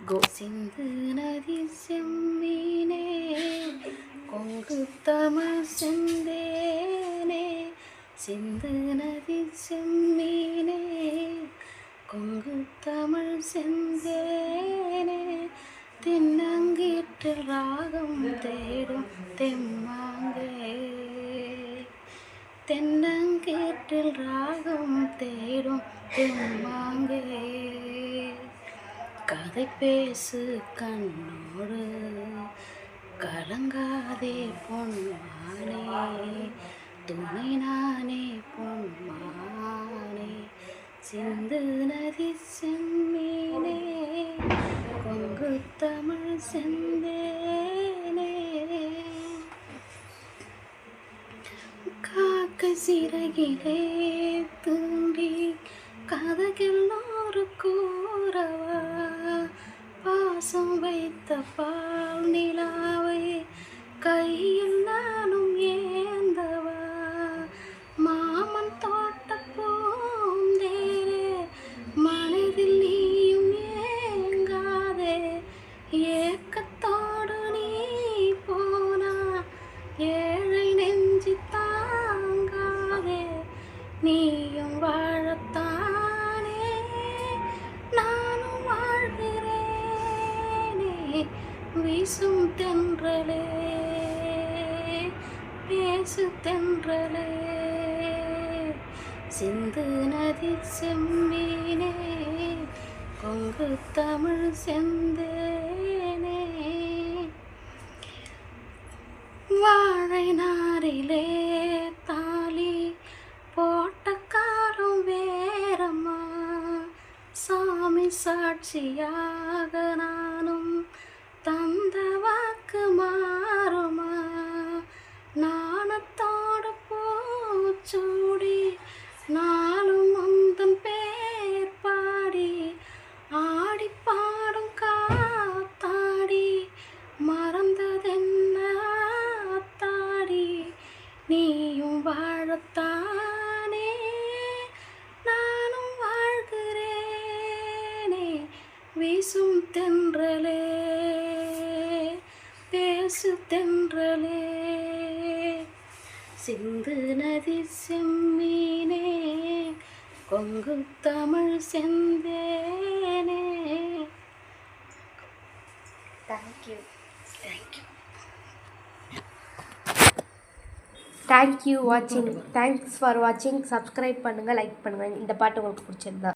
சிந்து நதி செம்மீனே கொங்கு தமிழ் செந்தேனே சிந்து நதி செம்மீனே கொங்கு தமிழ் செந்தேனே தென்னங்கீற்றில் ராகம் தேடும் தெம்மாங்கே தென்னங்கீற்றில் ராகம் தேடும் தெம்மாங்கே கதை பேசு கண்ணோடு கலங்காதே பொன்மானே துணை நானே பொன்மானே சிந்து நதி செம்மீனே கொங்கு தமிழ் செந்தேனே காக்கை சிறகிலே தூண்டி கதைகளோரு கூறவா பாசம் வைத்த பால் நிலாவை கையில் நானும் ஏந்தவா மாமன் தோட்ட பூந்தேரே மனதில் நீயும் ஏங்காதே ஏக்கத்தோடு நீ போனா ஏழை நெஞ்சு தாங்காதே நீயும் வாழத்தானே நானும் வாழ்கிறேனே வீசும் தென்றலே பேசு தென்றலே சிந்து நதி செம்மீனே கொங்கு தமிழ் செந்தேனே வாழை நாரிலே தாலி போட்ட காலம் வேறம்மா சாமி சாட்சியாக நானும் தந்த வாக்கு மாறுமா நாணத்தோடு பூச்சூடி நாளும் முந்தன் பேர் பாடி ஆடி பாடும் காத்தாடி மறந்ததென்ன ஆத்தாடி நீயும் வாழத்தானே நானும் வாழ்கிறேனே வீசும் தென்றலே பேசு தென்றலே சிந்து நதி செம்மீனே கொங்கு தமிழ் செந்தேனே. தேங்க்யூ தேங்க்யூ தேங்க்யூ வாட்சிங். தேங்க்ஸ் ஃபார் வாட்சிங். சப்ஸ்கிரைப் பண்ணுங்கள், லைக் பண்ணுங்கள். இந்த பாட்டு உங்களுக்கு பிடிச்சிருந்தா